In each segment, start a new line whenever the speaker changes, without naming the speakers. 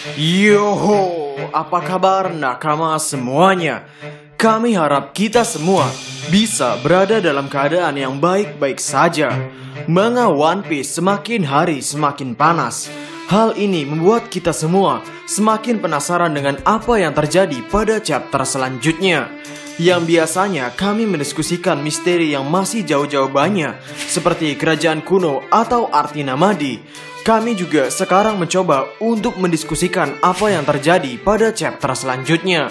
Yoho, apa kabar nakama semuanya? Kami harap kita semua bisa berada dalam keadaan yang baik-baik saja. Manga One Piece semakin hari semakin panas. Hal ini membuat kita semua semakin penasaran dengan apa yang terjadi pada chapter selanjutnya. Yang biasanya kami mendiskusikan misteri yang masih jauh-jauh banyak, seperti kerajaan kuno atau arti Namadi. Kami juga sekarang mencoba untuk mendiskusikan apa yang terjadi pada chapter selanjutnya.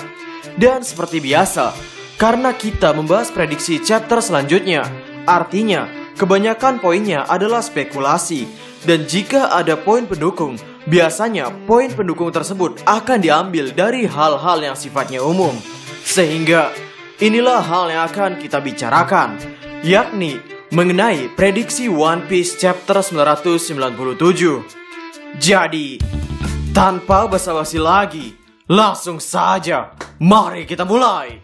Dan seperti biasa, karena kita membahas prediksi chapter selanjutnya, artinya kebanyakan poinnya adalah spekulasi. Dan jika ada poin pendukung, biasanya poin pendukung tersebut akan diambil dari hal-hal yang sifatnya umum. Sehingga inilah hal yang akan kita bicarakan, yakni mengenai prediksi One Piece chapter 997. Jadi, tanpa basa-basi lagi, langsung saja, mari kita mulai.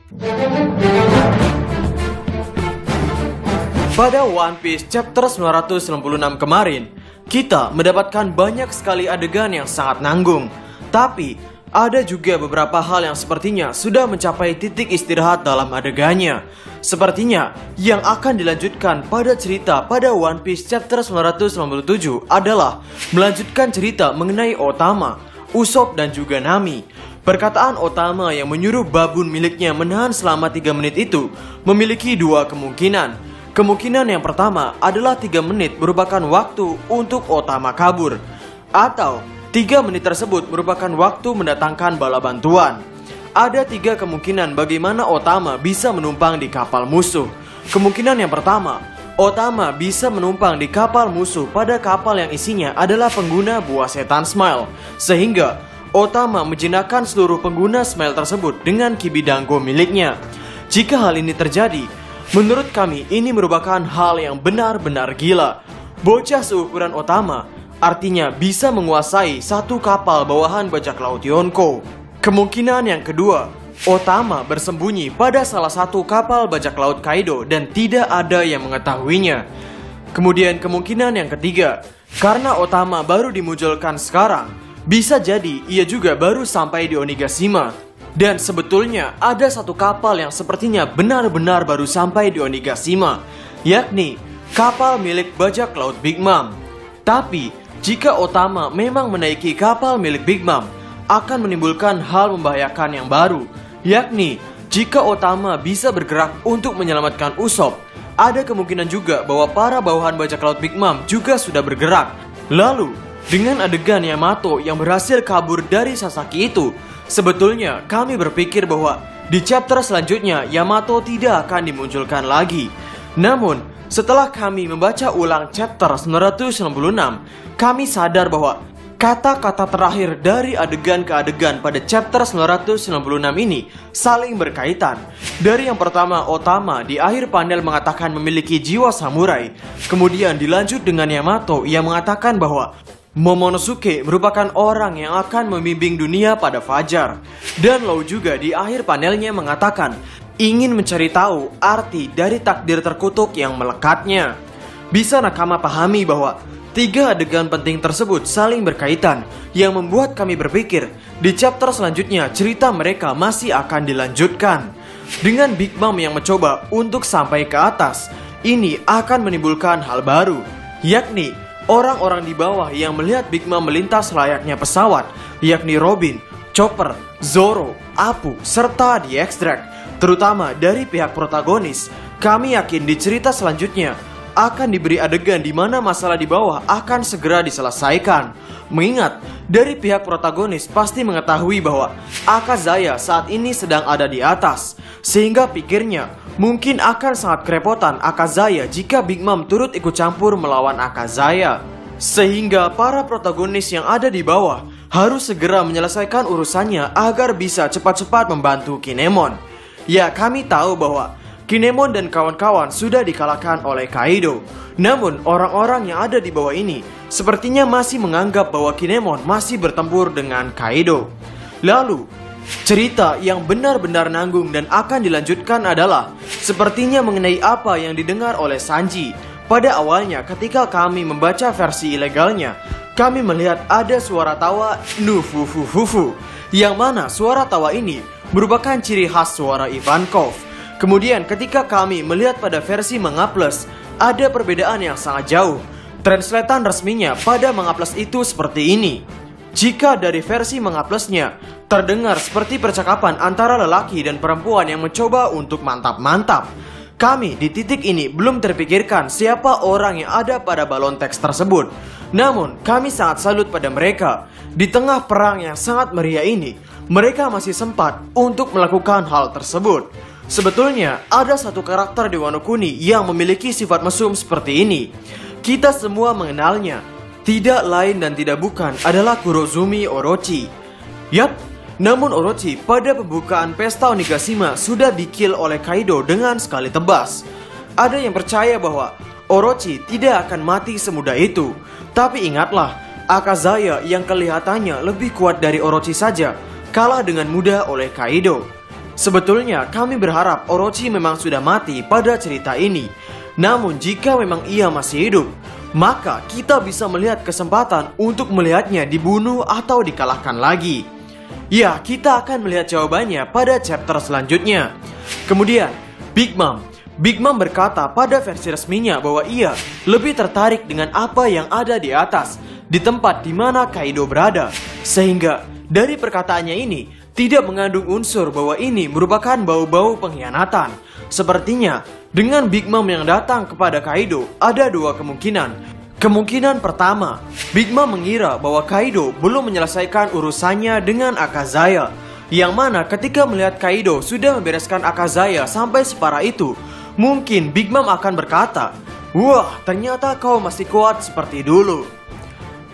Pada One Piece chapter 996 kemarin, kita mendapatkan banyak sekali adegan yang sangat nanggung. Tapi, ada juga beberapa hal yang sepertinya sudah mencapai titik istirahat dalam adegannya. Sepertinya yang akan dilanjutkan pada cerita pada One Piece chapter 997 adalah melanjutkan cerita mengenai Otama, Usopp dan juga Nami. Perkataan Otama yang menyuruh babun miliknya menahan selama 3 menit itu memiliki dua kemungkinan. Kemungkinan yang pertama adalah 3 menit merupakan waktu untuk Otama kabur, atau 3 menit tersebut merupakan waktu mendatangkan bala bantuan. Ada 3 kemungkinan bagaimana Otama bisa menumpang di kapal musuh. Kemungkinan yang pertama, Otama bisa menumpang di kapal musuh pada kapal yang isinya adalah pengguna buah setan Smile, sehingga Otama menjinakkan seluruh pengguna Smile tersebut dengan Kibidango miliknya. Jika hal ini terjadi, menurut kami ini merupakan hal yang benar-benar gila. Bocah seukuran Otama artinya bisa menguasai satu kapal bawahan bajak laut Yonko. Kemungkinan yang kedua, Otama bersembunyi pada salah satu kapal bajak laut Kaido dan tidak ada yang mengetahuinya. Kemudian kemungkinan yang ketiga, karena Otama baru dimunculkan sekarang, bisa jadi ia juga baru sampai di Onigashima. Dan sebetulnya ada satu kapal yang sepertinya benar-benar baru sampai di Onigashima, yakni kapal milik bajak laut Big Mom. Tapi jika Otama memang menaiki kapal milik Big Mom, akan menimbulkan hal membahayakan yang baru, yakni jika Otama bisa bergerak untuk menyelamatkan Usopp, ada kemungkinan juga bahwa para bawahan bajak laut Big Mom juga sudah bergerak. Lalu, dengan adegan Yamato yang berhasil kabur dari Sasaki itu, sebetulnya kami berpikir bahwa di chapter selanjutnya Yamato tidak akan dimunculkan lagi. Namun, setelah kami membaca ulang chapter 996, kami sadar bahwa kata-kata terakhir dari adegan ke adegan pada chapter 996 ini saling berkaitan. Dari yang pertama, Otama di akhir panel mengatakan memiliki jiwa samurai. Kemudian dilanjut dengan Yamato yang mengatakan bahwa Momonosuke merupakan orang yang akan membimbing dunia pada fajar. Dan Law juga di akhir panelnya mengatakan ingin mencari tahu arti dari takdir terkutuk yang melekatnya. Bisa nakama pahami bahwa 3 adegan penting tersebut saling berkaitan, yang membuat kami berpikir di chapter selanjutnya cerita mereka masih akan dilanjutkan. Dengan Big Mom yang mencoba untuk sampai ke atas, ini akan menimbulkan hal baru, yakni orang-orang di bawah yang melihat Big Mom melintas layaknya pesawat, yakni Robin, Chopper, Zoro, Apu, serta The Extract. Terutama dari pihak protagonis, kami yakin di cerita selanjutnya akan diberi adegan di mana masalah di bawah akan segera diselesaikan. Mengingat dari pihak protagonis pasti mengetahui bahwa Akazaya saat ini sedang ada di atas, sehingga pikirnya mungkin akan sangat kerepotan Akazaya jika Big Mom turut ikut campur melawan Akazaya. Sehingga para protagonis yang ada di bawah harus segera menyelesaikan urusannya agar bisa cepat-cepat membantu Kinemon. Ya, kami tahu bahwa Kinemon dan kawan-kawan sudah dikalahkan oleh Kaido. Namun orang-orang yang ada di bawah ini sepertinya masih menganggap bahwa Kinemon masih bertempur dengan Kaido. Lalu, cerita yang benar-benar nanggung dan akan dilanjutkan adalah sepertinya mengenai apa yang didengar oleh Sanji. Pada awalnya ketika kami membaca versi ilegalnya, kami melihat ada suara tawa nufufufufu, yang mana suara tawa ini merupakan ciri khas suara Ivankov. Kemudian ketika kami melihat pada versi Manga Plus, ada perbedaan yang sangat jauh. Translatean resminya pada Manga Plus itu seperti ini. Jika dari versi Manga Plusnya terdengar seperti percakapan antara lelaki dan perempuan yang mencoba untuk mantap-mantap, kami di titik ini belum terpikirkan siapa orang yang ada pada balon teks tersebut. Namun kami sangat salut pada mereka. Di tengah perang yang sangat meriah ini, mereka masih sempat untuk melakukan hal tersebut. Sebetulnya ada satu karakter di Wano Kuni yang memiliki sifat mesum seperti ini. Kita semua mengenalnya. Tidak lain dan tidak bukan adalah Kurozumi Orochi. Yap, namun Orochi pada pembukaan pesta Onigashima sudah di-kill oleh Kaido dengan sekali tebas. Ada yang percaya bahwa Orochi tidak akan mati semudah itu. Tapi ingatlah, Akazaya yang kelihatannya lebih kuat dari Orochi saja kalah dengan mudah oleh Kaido. Sebetulnya kami berharap Orochi memang sudah mati pada cerita ini. Namun jika memang ia masih hidup, maka kita bisa melihat kesempatan untuk melihatnya dibunuh atau dikalahkan lagi. Ya, kita akan melihat jawabannya pada chapter selanjutnya. Kemudian, Big Mom berkata pada versi resminya bahwa ia lebih tertarik dengan apa yang ada di atas, di tempat di mana Kaido berada. Sehingga dari perkataannya ini tidak mengandung unsur bahwa ini merupakan bau-bau pengkhianatan. Sepertinya dengan Big Mom yang datang kepada Kaido ada dua kemungkinan. Kemungkinan pertama, Big Mom mengira bahwa Kaido belum menyelesaikan urusannya dengan Akazaya. Yang mana ketika melihat Kaido sudah membereskan Akazaya sampai separah itu, mungkin Big Mom akan berkata, "Wah, ternyata kau masih kuat seperti dulu."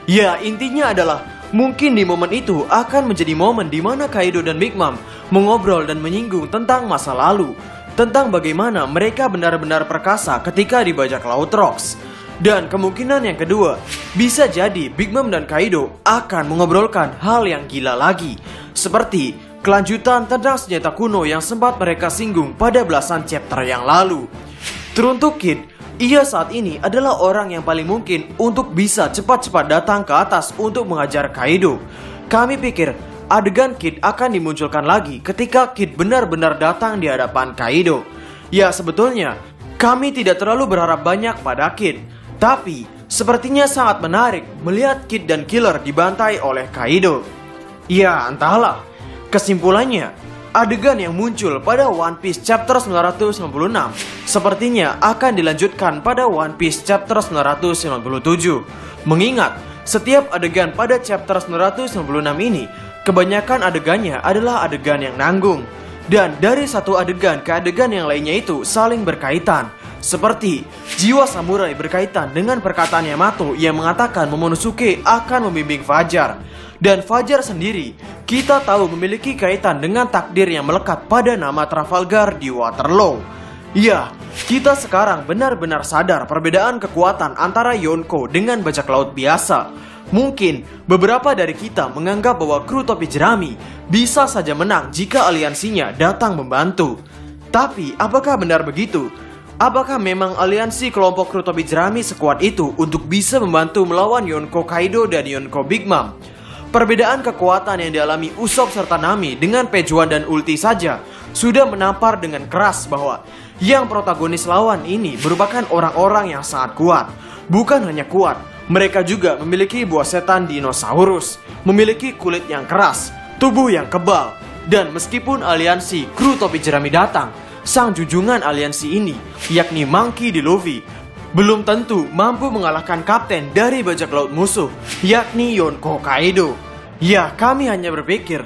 Ya, intinya adalah mungkin di momen itu akan menjadi momen di mana Kaido dan Big Mom mengobrol dan menyinggung tentang masa lalu, tentang bagaimana mereka benar-benar perkasa ketika di bajak laut Rocks. Dan kemungkinan yang kedua, bisa jadi Big Mom dan Kaido akan mengobrolkan hal yang gila lagi, seperti kelanjutan tentang senjata kuno yang sempat mereka singgung pada belasan chapter yang lalu. Teruntuk Kid, ia saat ini adalah orang yang paling mungkin untuk bisa cepat-cepat datang ke atas untuk mengajar Kaido. Kami pikir adegan Kid akan dimunculkan lagi ketika Kid benar-benar datang di hadapan Kaido. Ya, sebetulnya kami tidak terlalu berharap banyak pada Kid, tapi sepertinya sangat menarik melihat Kid dan Killer dibantai oleh Kaido. Ya, entahlah. Kesimpulannya, adegan yang muncul pada One Piece chapter 996 sepertinya akan dilanjutkan pada One Piece chapter 997. Mengingat setiap adegan pada chapter 996 ini, kebanyakan adegannya adalah adegan yang nanggung. Dan dari satu adegan ke adegan yang lainnya itu saling berkaitan. Seperti jiwa samurai berkaitan dengan perkataan Yamato yang mengatakan Momonosuke akan membimbing Fajar. Dan Fajar sendiri kita tahu memiliki kaitan dengan takdir yang melekat pada nama Trafalgar di Waterloo. Ya, kita sekarang benar-benar sadar perbedaan kekuatan antara Yonko dengan bajak laut biasa. Mungkin beberapa dari kita menganggap bahwa kru topi jerami bisa saja menang jika aliansinya datang membantu. Tapi apakah benar begitu? Apakah memang aliansi kelompok kru topi jerami sekuat itu untuk bisa membantu melawan Yonko Kaido dan Yonko Big Mom? Perbedaan kekuatan yang dialami Usopp serta Nami dengan Pejuan dan Ulti saja sudah menampar dengan keras bahwa yang protagonis lawan ini merupakan orang-orang yang sangat kuat. Bukan hanya kuat, mereka juga memiliki buah setan dinosaurus, memiliki kulit yang keras, tubuh yang kebal. Dan meskipun aliansi kru topi jerami datang, sang junjungan aliansi ini, yakni Monkey D. Luffy, belum tentu mampu mengalahkan kapten dari bajak laut musuh, yakni Yonko Kaido. Ya, kami hanya berpikir,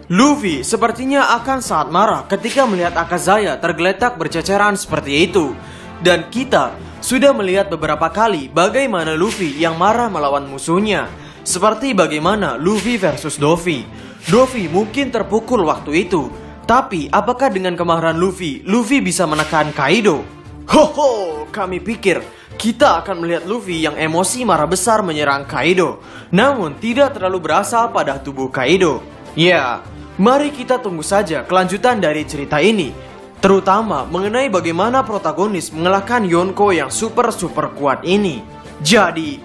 Luffy sepertinya akan sangat marah ketika melihat Akazaya tergeletak berceceran seperti itu. Dan kita sudah melihat beberapa kali bagaimana Luffy yang marah melawan musuhnya. Seperti bagaimana Luffy versus Doffy. Doffy mungkin terpukul waktu itu, tapi apakah dengan kemarahan Luffy, Luffy bisa menekan Kaido? Hoho, kami pikir kita akan melihat Luffy yang emosi marah besar menyerang Kaido, namun tidak terlalu berasal pada tubuh Kaido. Ya, mari kita tunggu saja kelanjutan dari cerita ini, terutama mengenai bagaimana protagonis mengalahkan Yonko yang super kuat ini. Jadi,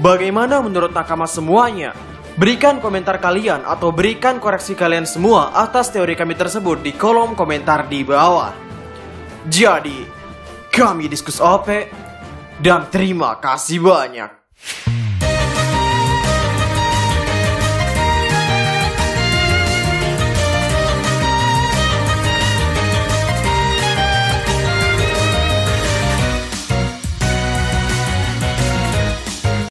Bagaimana menurut nakama semuanya? Berikan komentar kalian atau berikan koreksi kalian semua atas teori kami tersebut di kolom komentar di bawah. Jadi, kami Diskus OP dan terima kasih banyak.